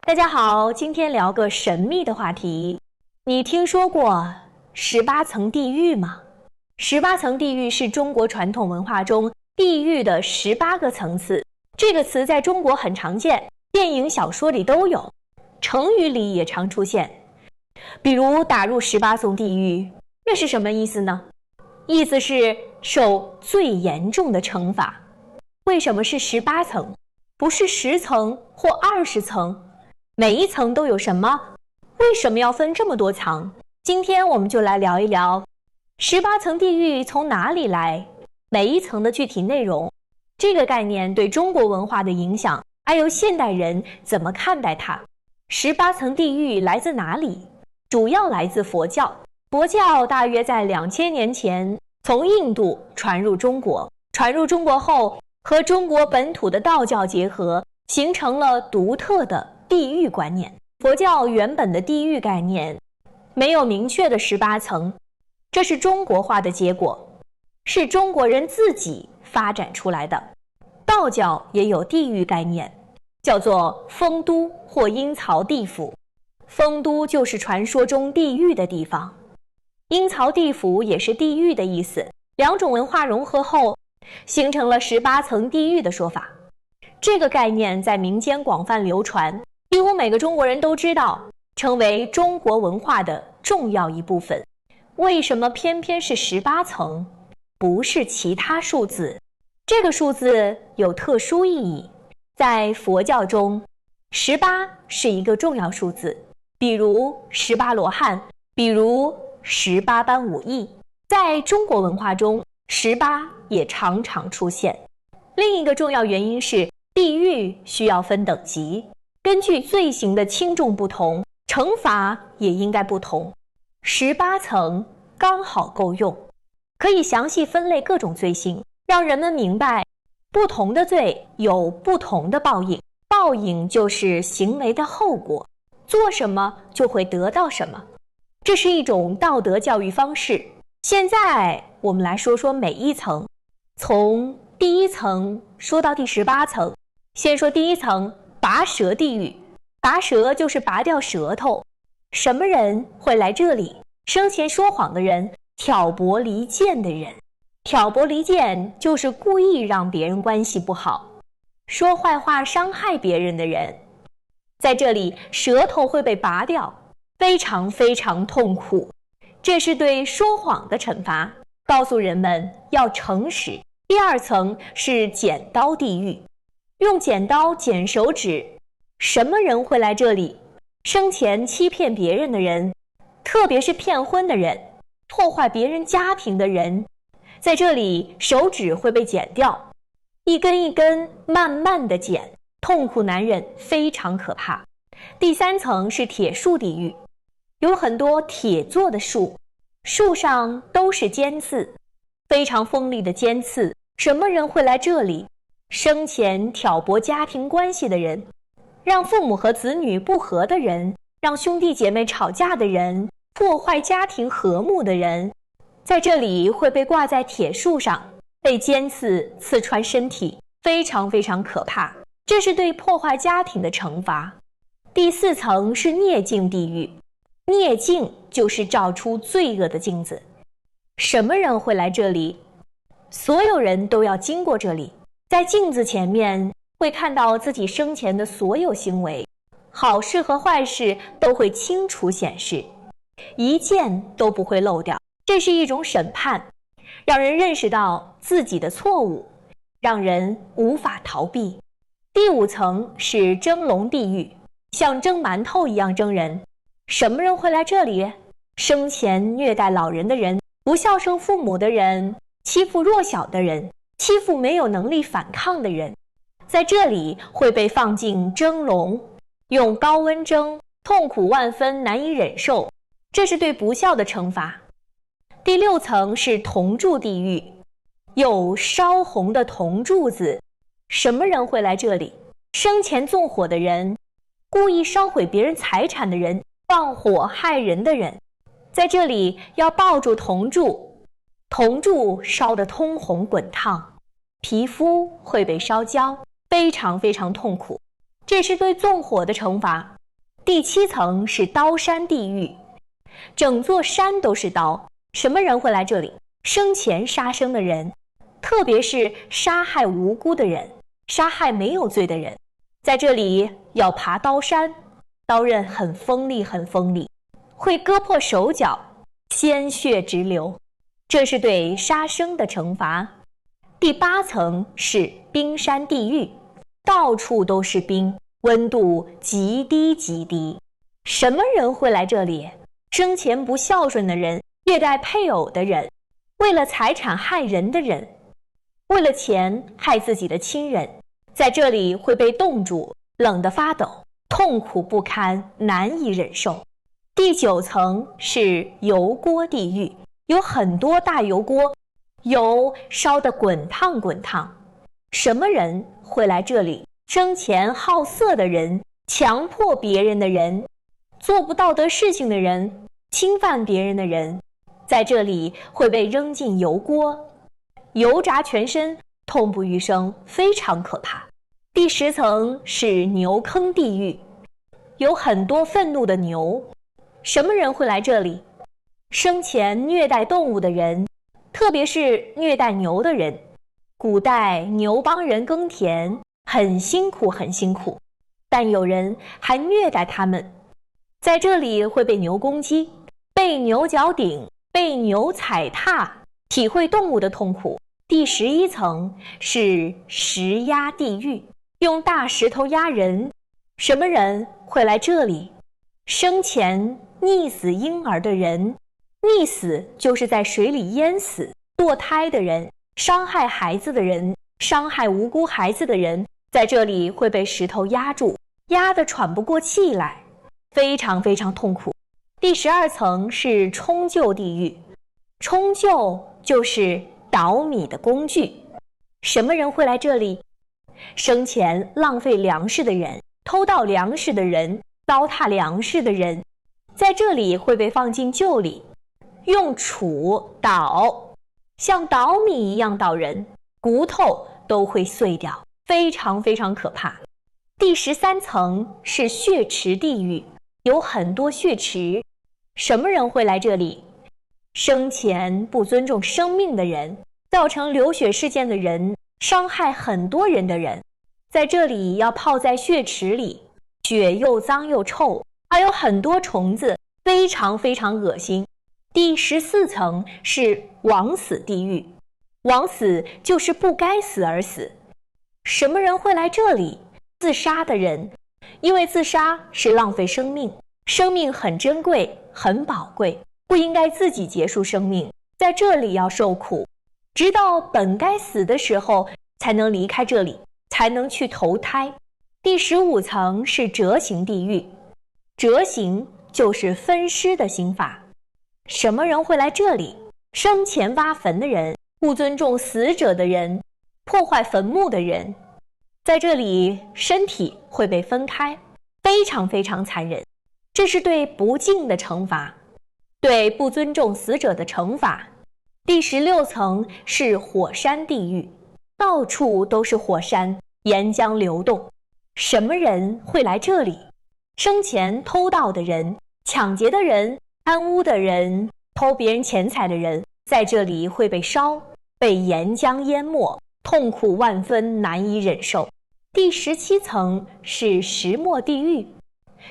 大家好，今天聊个神秘的话题。你听说过18层地狱吗？18层地狱是中国传统文化中地狱的18个层次。这个词在中国很常见，电影、小说里都有，成语里也常出现。比如打入18层地狱，那是什么意思呢？意思是受最严重的惩罚。为什么是18层，不是10层或20层？每一层都有什么？为什么要分这么多层？今天我们就来聊一聊18层地狱从哪里来，每一层的具体内容，这个概念对中国文化的影响，还有现代人怎么看待它。18层地狱来自哪里？主要来自佛教。佛教大约在2000年前从印度传入中国，传入中国后和中国本土的道教结合，形成了独特的地狱观念。佛教原本的地狱概念没有明确的18层，这是中国化的结果，是中国人自己发展出来的。道教也有地狱概念，叫做酆都或阴曹地府。酆都就是传说中地狱的地方，阴曹地府也是地狱的意思。两种文化融合后，形成了18层地狱的说法。这个概念在民间广泛流传，几乎每个中国人都知道，成为中国文化的重要一部分。为什么偏偏是18层，不是其他数字？这个数字有特殊意义。在佛教中，18是一个重要数字，比如18罗汉，比如18般武艺。在中国文化中，18也常常出现。另一个重要原因是地狱需要分等级，根据罪行的轻重不同，惩罚也应该不同。18层刚好够用，可以详细分类各种罪行，让人们明白不同的罪有不同的报应，报应就是行为的后果，做什么就会得到什么。这是一种道德教育方式。现在我们来说说每一层，从第1层说到第18层。先说第1层，拔舌地狱。拔舌就是拔掉舌头。什么人会来这里？生前说谎的人，挑拨离间的人。挑拨离间就是故意让别人关系不好，说坏话伤害别人的人。在这里，舌头会被拔掉，非常非常痛苦。这是对说谎的惩罚，告诉人们要诚实。第2层是剪刀地狱。用剪刀剪手指。什么人会来这里？生前欺骗别人的人，特别是骗婚的人，破坏别人家庭的人。在这里，手指会被剪掉，一根一根慢慢的剪，痛苦难忍，非常可怕。第3层是铁树地狱。有很多铁做的树，树上都是尖刺，非常锋利的尖刺。什么人会来这里？生前挑拨家庭关系的人，让父母和子女不和的人，让兄弟姐妹吵架的人，破坏家庭和睦的人，在这里会被挂在铁树上，被尖刺刺穿身体，非常非常可怕。这是对破坏家庭的惩罚。第4层是孽镜地狱。孽镜就是照出罪恶的镜子。什么人会来这里？所有人都要经过这里，在镜子前面会看到自己生前的所有行为，好事和坏事都会清楚显示，一件都不会漏掉。这是一种审判，让人认识到自己的错误，让人无法逃避。第5层是蒸笼地狱，像蒸馒头一样蒸人。什么人会来这里？生前虐待老人的人，不孝顺父母的人，欺负弱小的人，欺负没有能力反抗的人。在这里会被放进蒸笼，用高温蒸，痛苦万分，难以忍受。这是对不孝的惩罚。第6层是铜柱地狱，有烧红的铜柱子。什么人会来这里？生前纵火的人，故意烧毁别人财产的人，放火害人的人。在这里要抱住铜柱，铜柱烧得通红滚烫，皮肤会被烧焦，非常非常痛苦。这是对纵火的惩罚。第7层是刀山地狱，整座山都是刀。什么人会来这里？生前杀生的人，特别是杀害无辜的人，杀害没有罪的人，在这里要爬刀山，刀刃很锋利，很锋利，会割破手脚，鲜血直流。这是对杀生的惩罚。第8层是冰山地狱，到处都是冰，温度极低极低。什么人会来这里？生前不孝顺的人，虐待配偶的人，为了财产害人的人，为了钱害自己的亲人，在这里会被冻住，冷得发抖，痛苦不堪，难以忍受。第9层是油锅地狱，有很多大油锅，油烧得滚烫滚烫。什么人会来这里？生前好色的人，强迫别人的人，做不道德事情的人，侵犯别人的人，在这里会被扔进油锅，油炸全身，痛不欲生，非常可怕。第10层是牛坑地狱，有很多愤怒的牛。什么人会来这里？生前虐待动物的人，特别是虐待牛的人。古代牛帮人耕田，很辛苦很辛苦，但有人还虐待他们，在这里会被牛攻击，被牛角顶，被牛踩踏，体会动物的痛苦。第11层是石压地狱，用大石头压人。什么人会来这里？生前溺死婴儿的人，溺死就是在水里淹死，堕胎的人，伤害孩子的人，伤害无辜孩子的人，在这里会被石头压住，压得喘不过气来，非常非常痛苦。第12层是冲臼地狱，冲臼就是捣米的工具。什么人会来这里？生前浪费粮食的人，偷盗粮食的人，糟蹋粮食的人，在这里会被放进臼里，用杵捣，像捣米一样捣人，骨头都会碎掉，非常非常可怕。第13层是血池地狱，有很多血池。什么人会来这里？生前不尊重生命的人，造成流血事件的人，伤害很多人的人，在这里要泡在血池里，血又脏又臭，还有很多虫子，非常非常恶心。第14层是枉死地狱，枉死就是不该死而死。什么人会来这里？自杀的人，因为自杀是浪费生命，生命很珍贵，很宝贵，不应该自己结束生命，在这里要受苦，直到本该死的时候才能离开这里，才能去投胎。第15层是折刑地狱，折刑就是分尸的刑法。什么人会来这里？生前挖坟的人，不尊重死者的人，破坏坟墓的人，在这里身体会被分开，非常非常残忍。这是对不敬的惩罚，对不尊重死者的惩罚。第16层是火山地狱，到处都是火山，岩浆流动。什么人会来这里？生前偷盗的人，抢劫的人，贪污的人，偷别人钱财的人，在这里会被烧，被岩浆淹没，痛苦万分，难以忍受。第17层是石磨地狱，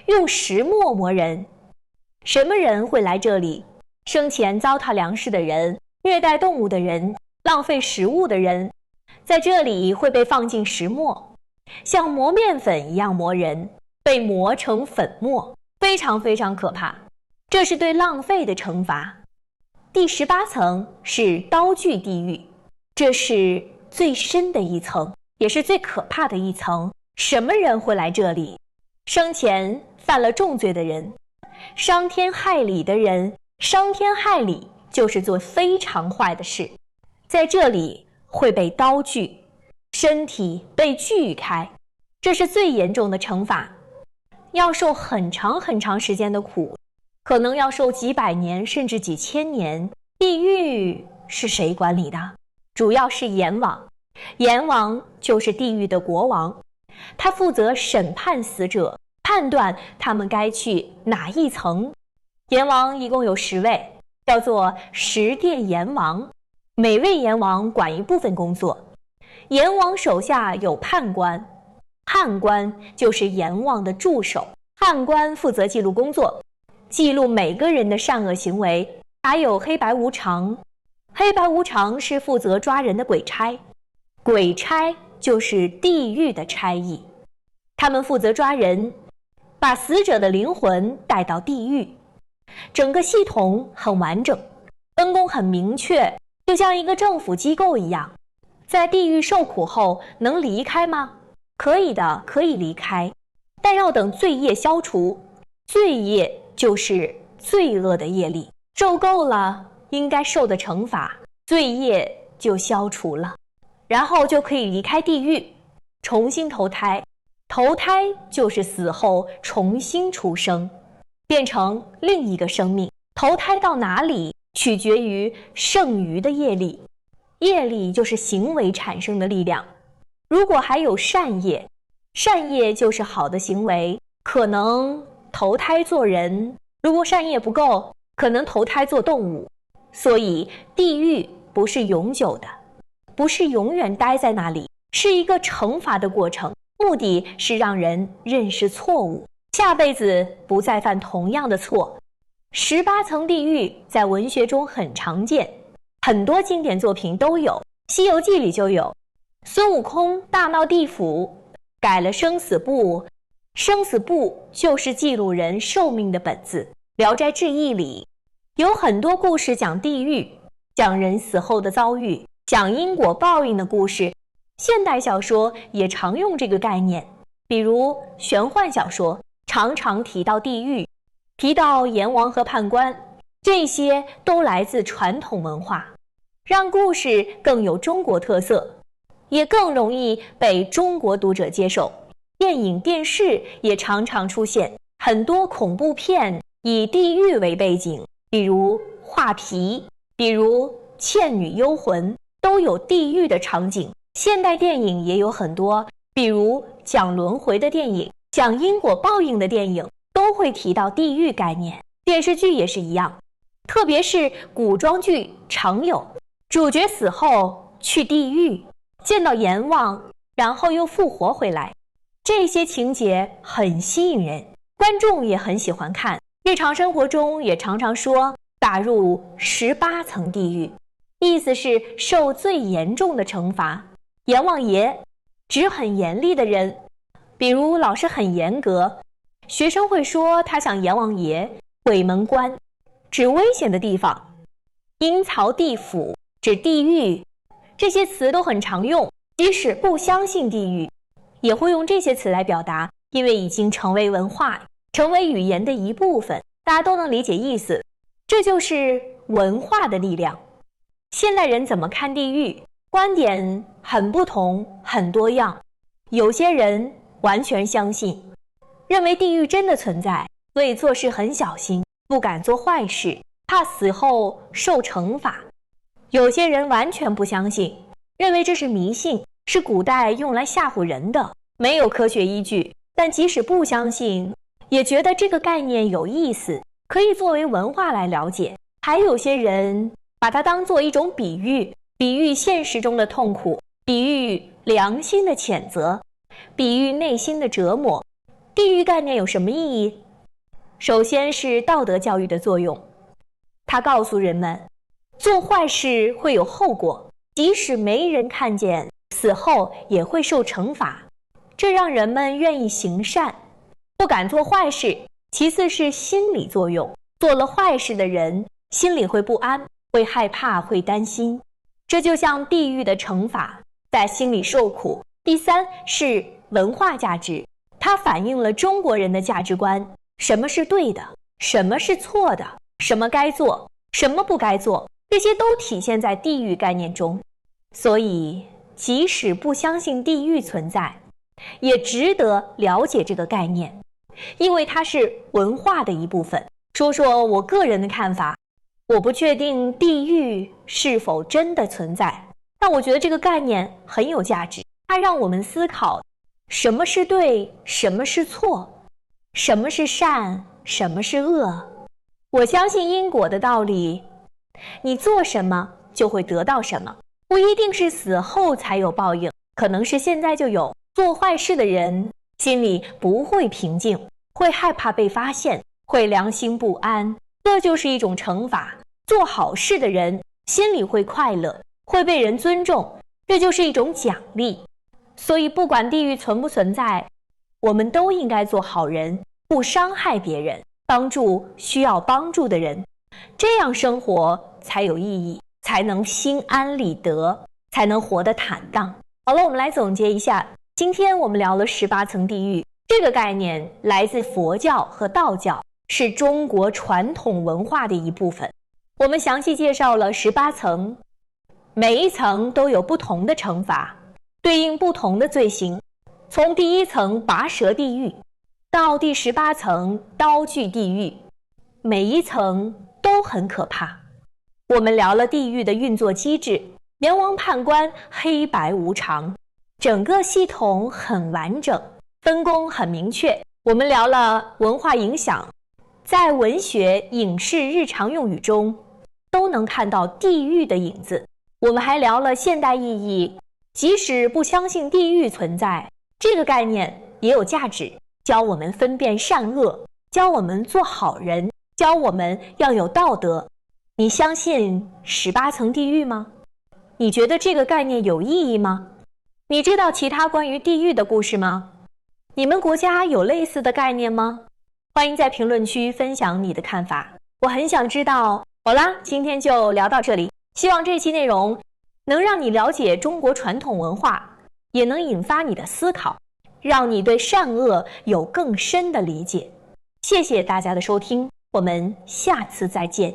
用石磨磨人。什么人会来这里？生前糟蹋粮食的人，虐待动物的人，浪费食物的人，在这里会被放进石磨，像磨面粉一样磨人，被磨成粉末，非常非常可怕。这是对浪费的惩罚。第18层是刀具地狱，这是最深的一层，也是最可怕的一层。什么人会来这里？生前犯了重罪的人，伤天害理的人。伤天害理就是做非常坏的事，在这里会被刀锯，身体被锯开，这是最严重的惩罚，要受很长很长时间的苦，可能要受几百年甚至几千年。地狱是谁管理的？主要是阎王，阎王就是地狱的国王。他负责审判死者，判断他们该去哪一层。阎王一共有10位，叫做10殿阎王，每位阎王管一部分工作。阎王手下有判官，判官就是阎王的助手，判官负责记录工作，记录每个人的善恶行为。还有黑白无常，黑白无常是负责抓人的鬼差，鬼差就是地狱的差役，他们负责抓人，把死者的灵魂带到地狱。整个系统很完整，分工很明确，就像一个政府机构一样。在地狱受苦后能离开吗？可以的，可以离开，但要等罪业消除。罪业就是罪恶的业力，受够了应该受的惩罚，罪业就消除了，然后就可以离开地狱，重新投胎。投胎就是死后重新出生，变成另一个生命。投胎到哪里取决于剩余的业力，业力就是行为产生的力量。如果还有善业，善业就是好的行为，可能投胎做人；如果善业不够，可能投胎做动物。所以地狱不是永久的，不是永远待在那里，是一个惩罚的过程，目的是让人认识错误，下辈子不再犯同样的错。18层地狱在文学中很常见，很多经典作品都有，《西游记》里就有。孙悟空大闹地府，改了生死簿，生死簿就是记录人寿命的本子。《聊斋志异》里有很多故事讲地狱，讲人死后的遭遇，讲因果报应的故事。现代小说也常用这个概念，比如玄幻小说常常提到地狱，提到阎王和判官，这些都来自传统文化，让故事更有中国特色，也更容易被中国读者接受。电影、电视也常常出现很多恐怖片以地狱为背景，比如画皮，比如《倩女幽魂》，都有地狱的场景。现代电影也有很多，比如讲轮回的电影，讲因果报应的电影，都会提到地狱概念。电视剧也是一样，特别是古装剧常有主角死后去地狱，见到阎王，然后又复活回来，这些情节很吸引人，观众也很喜欢看。日常生活中也常常说打入18层地狱，意思是受最严重的惩罚。阎王爷指很严厉的人，比如老师很严格，学生会说他像阎王爷。鬼门关指危险的地方，阴曹地府指地狱，这些词都很常用，即使不相信地狱也会用这些词来表达，因为已经成为文化，成为语言的一部分，大家都能理解意思，这就是文化的力量。现代人怎么看地狱？观点很不同，很多样。有些人完全相信，认为地狱真的存在，所以做事很小心，不敢做坏事，怕死后受惩罚。有些人完全不相信，认为这是迷信，是古代用来吓唬人的，没有科学依据。但即使不相信，也觉得这个概念有意思，可以作为文化来了解。还有些人把它当作一种比喻，比喻现实中的痛苦，比喻良心的谴责，比喻内心的折磨。地狱概念有什么意义？首先是道德教育的作用，它告诉人们做坏事会有后果，即使没人看见，死后也会受惩罚，这让人们愿意行善，不敢做坏事。其次是心理作用，做了坏事的人心里会不安，会害怕，会担心，这就像地狱的惩罚，在心里受苦。第三是文化价值，它反映了中国人的价值观，什么是对的，什么是错的，什么该做，什么不该做，这些都体现在地狱概念中。所以即使不相信地狱存在，也值得了解这个概念，因为它是文化的一部分。说说我个人的看法，我不确定地狱是否真的存在，但我觉得这个概念很有价值，它让我们思考什么是对，什么是错，什么是善，什么是恶。我相信因果的道理，你做什么就会得到什么，不一定是死后才有报应，可能是现在就有。做坏事的人心里不会平静，会害怕被发现，会良心不安，这就是一种惩罚。做好事的人心里会快乐，会被人尊重，这就是一种奖励。所以不管地狱存不存在，我们都应该做好人，不伤害别人，帮助需要帮助的人，这样生活才有意义，才能心安理得，才能活得坦荡。好了，我们来总结一下，今天我们聊了18层地狱，这个概念来自佛教和道教，是中国传统文化的一部分。我们详细介绍了18层，每一层都有不同的惩罚，对应不同的罪行，从第1层拔舌地狱到第18层刀具地狱，每一层都很可怕。我们聊了地狱的运作机制，阎王判官黑白无常，整个系统很完整，分工很明确。我们聊了文化影响，在文学、影视、日常用语中都能看到地狱的影子。我们还聊了现代意义，即使不相信地狱存在，这个概念也有价值，教我们分辨善恶，教我们做好人，教我们要有道德。你相信18层地狱吗？你觉得这个概念有意义吗？你知道其他关于地狱的故事吗？你们国家有类似的概念吗？欢迎在评论区分享你的看法，我很想知道。好啦，今天就聊到这里，希望这期内容能让你了解中国传统文化，也能引发你的思考，让你对善恶有更深的理解。谢谢大家的收听，我们下次再见。